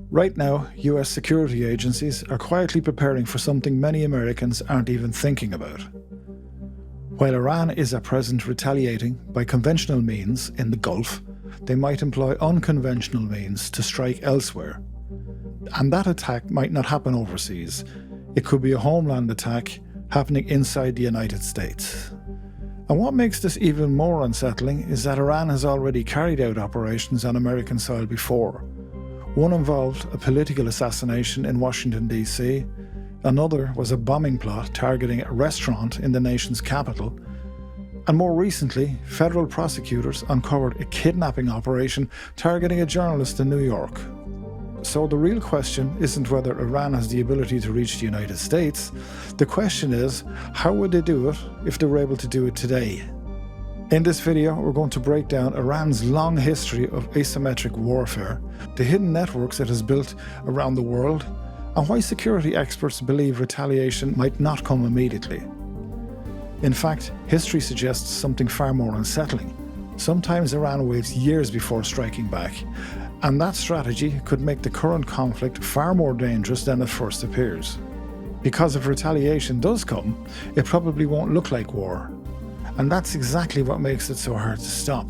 Right now, US security agencies are quietly preparing for something many Americans aren't even thinking about. While Iran is at present retaliating by conventional means in the Gulf, they might employ unconventional means to strike elsewhere. And that attack might not happen overseas. It could be a homeland attack happening inside the United States. And what makes this even more unsettling is that Iran has already carried out operations on American soil before. One involved a political assassination in Washington, D.C. Another was a bombing plot targeting a restaurant in the nation's capital. And more recently, federal prosecutors uncovered a kidnapping operation targeting a journalist in New York. So the real question isn't whether Iran has the ability to reach the United States. The question is, how would they do it if they were able to do it today? In this video, we're going to break down Iran's long history of asymmetric warfare, the hidden networks it has built around the world, and why security experts believe retaliation might not come immediately. In fact, history suggests something far more unsettling. Sometimes Iran waits years before striking back, and that strategy could make the current conflict far more dangerous than it first appears. Because if retaliation does come, it probably won't look like war. And that's exactly what makes it so hard to stop.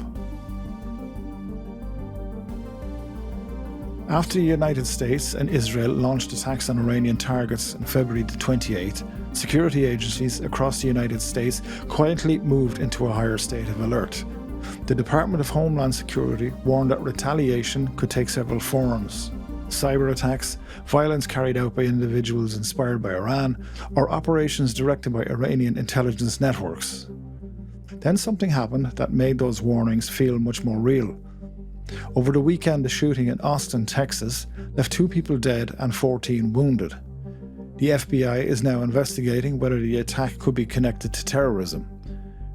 After the United States and Israel launched attacks on Iranian targets on February the 28th, security agencies across the United States quietly moved into a higher state of alert. The Department of Homeland Security warned that retaliation could take several forms: cyberattacks, violence carried out by individuals inspired by Iran, or operations directed by Iranian intelligence networks. Then something happened that made those warnings feel much more real. Over the weekend, the shooting in Austin, Texas, left 2 people dead and 14 wounded. The FBI is now investigating whether the attack could be connected to terrorism.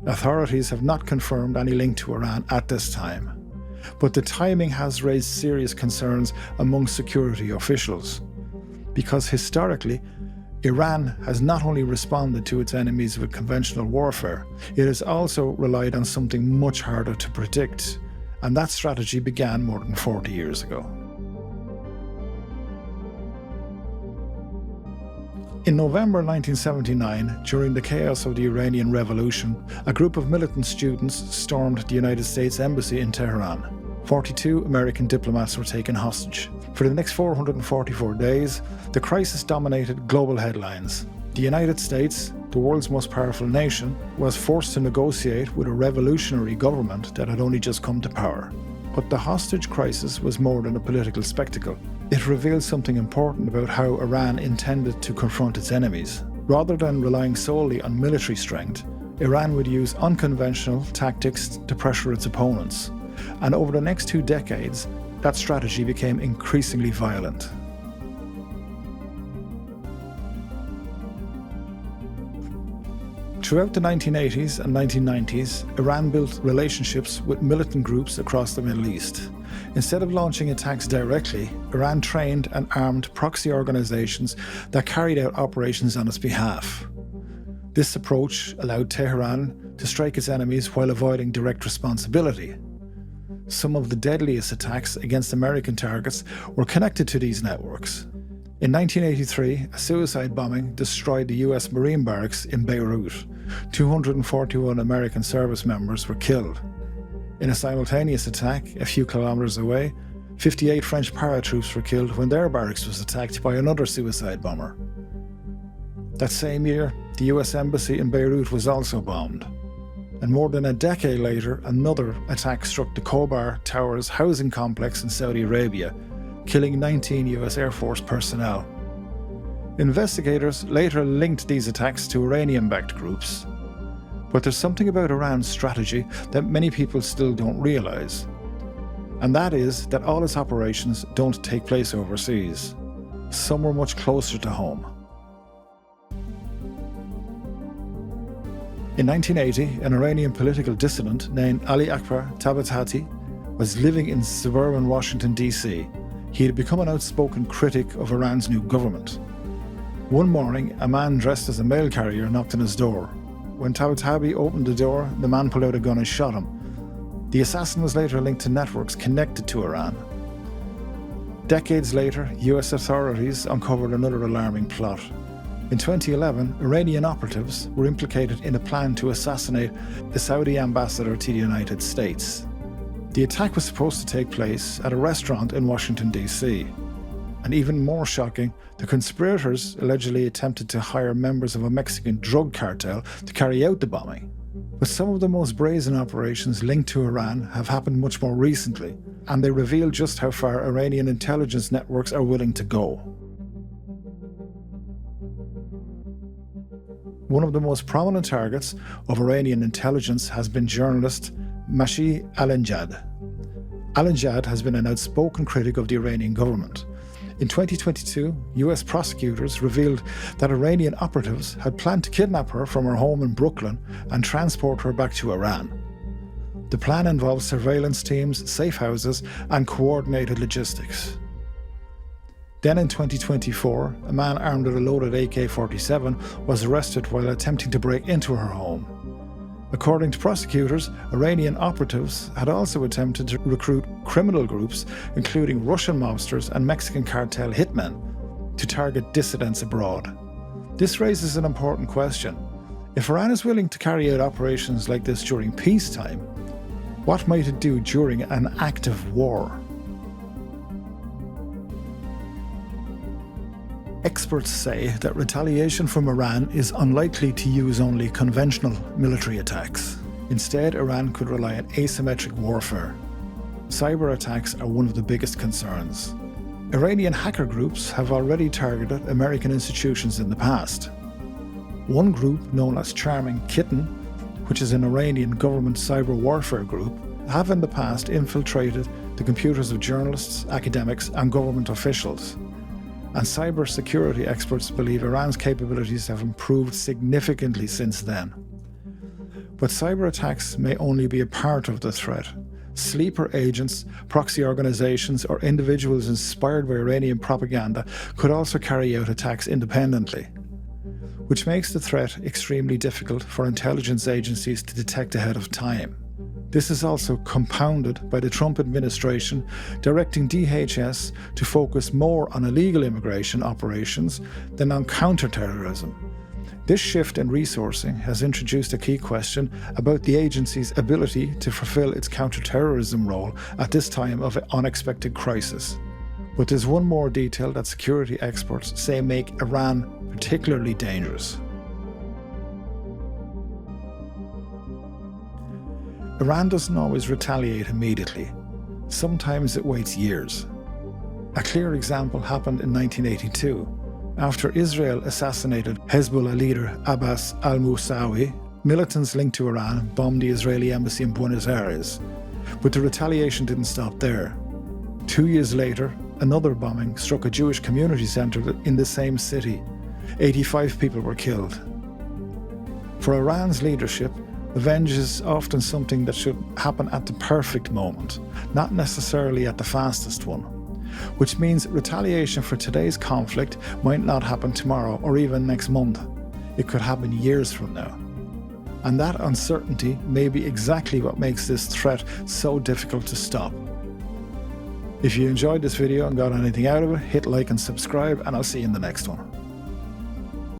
Authorities have not confirmed any link to Iran at this time. But the timing has raised serious concerns among security officials. Because historically, Iran has not only responded to its enemies with conventional warfare, it has also relied on something much harder to predict, and that strategy began more than 40 years ago. In November 1979, during the chaos of the Iranian Revolution, a group of militant students stormed the United States Embassy in Tehran. 42 American diplomats were taken hostage. For the next 444 days, the crisis dominated global headlines. The United States, the world's most powerful nation, was forced to negotiate with a revolutionary government that had only just come to power. But the hostage crisis was more than a political spectacle. It revealed something important about how Iran intended to confront its enemies. Rather than relying solely on military strength, Iran would use unconventional tactics to pressure its opponents. And over the next 2 decades, that strategy became increasingly violent. Throughout the 1980s and 1990s, Iran built relationships with militant groups across the Middle East. Instead of launching attacks directly, Iran trained and armed proxy organizations that carried out operations on its behalf. This approach allowed Tehran to strike its enemies while avoiding direct responsibility. Some of the deadliest attacks against American targets were connected to these networks. In 1983, a suicide bombing destroyed the US Marine barracks in Beirut. 241 American service members were killed. In a simultaneous attack a few kilometers away, 58 French paratroops were killed when their barracks was attacked by another suicide bomber. That same year, the US Embassy in Beirut was also bombed. And more than a decade later, another attack struck the Khobar Towers housing complex in Saudi Arabia, killing 19 US Air Force personnel. Investigators later linked these attacks to Iranian-backed groups. But there's something about Iran's strategy that many people still don't realize. And that is that all its operations don't take place overseas. Some are much closer to home. In 1980, an Iranian political dissident named Ali Akbar Tabatabai was living in suburban Washington, D.C. He had become an outspoken critic of Iran's new government. One morning, a man dressed as a mail carrier knocked on his door. When Tabatabai opened the door, the man pulled out a gun and shot him. The assassin was later linked to networks connected to Iran. Decades later, US authorities uncovered another alarming plot. In 2011, Iranian operatives were implicated in a plan to assassinate the Saudi ambassador to the United States. The attack was supposed to take place at a restaurant in Washington, D.C. And even more shocking, the conspirators allegedly attempted to hire members of a Mexican drug cartel to carry out the bombing. But some of the most brazen operations linked to Iran have happened much more recently, and they reveal just how far Iranian intelligence networks are willing to go. One of the most prominent targets of Iranian intelligence has been journalist Masih Alinejad. Alinejad has been an outspoken critic of the Iranian government. In 2022, US prosecutors revealed that Iranian operatives had planned to kidnap her from her home in Brooklyn and transport her back to Iran. The plan involved surveillance teams, safe houses, and coordinated logistics. Then in 2024, a man armed with a loaded AK-47 was arrested while attempting to break into her home. According to prosecutors, Iranian operatives had also attempted to recruit criminal groups, including Russian mobsters and Mexican cartel hitmen, to target dissidents abroad. This raises an important question. If Iran is willing to carry out operations like this during peacetime, what might it do during an active war? Experts say that retaliation from Iran is unlikely to use only conventional military attacks. Instead, Iran could rely on asymmetric warfare. Cyber attacks are one of the biggest concerns. Iranian hacker groups have already targeted American institutions in the past. One group, known as Charming Kitten, which is an Iranian government cyber warfare group, have in the past infiltrated the computers of journalists, academics, and government officials. And cybersecurity experts believe Iran's capabilities have improved significantly since then. But cyber attacks may only be a part of the threat. Sleeper agents, proxy organizations, or individuals inspired by Iranian propaganda could also carry out attacks independently, which makes the threat extremely difficult for intelligence agencies to detect ahead of time. This is also compounded by the Trump administration directing DHS to focus more on illegal immigration operations than on counterterrorism. This shift in resourcing has introduced a key question about the agency's ability to fulfill its counterterrorism role at this time of an unexpected crisis. But there's one more detail that security experts say make Iran particularly dangerous. Iran doesn't always retaliate immediately. Sometimes it waits years. A clear example happened in 1982. After Israel assassinated Hezbollah leader Abbas al-Musawi, militants linked to Iran bombed the Israeli embassy in Buenos Aires. But the retaliation didn't stop there. 2 years later, another bombing struck a Jewish community centre in the same city. 85 people were killed. For Iran's leadership, revenge is often something that should happen at the perfect moment, not necessarily at the fastest one. Which means retaliation for today's conflict might not happen tomorrow or even next month. It could happen years from now. And that uncertainty may be exactly what makes this threat so difficult to stop. If you enjoyed this video and got anything out of it, hit like and subscribe, and I'll see you in the next one.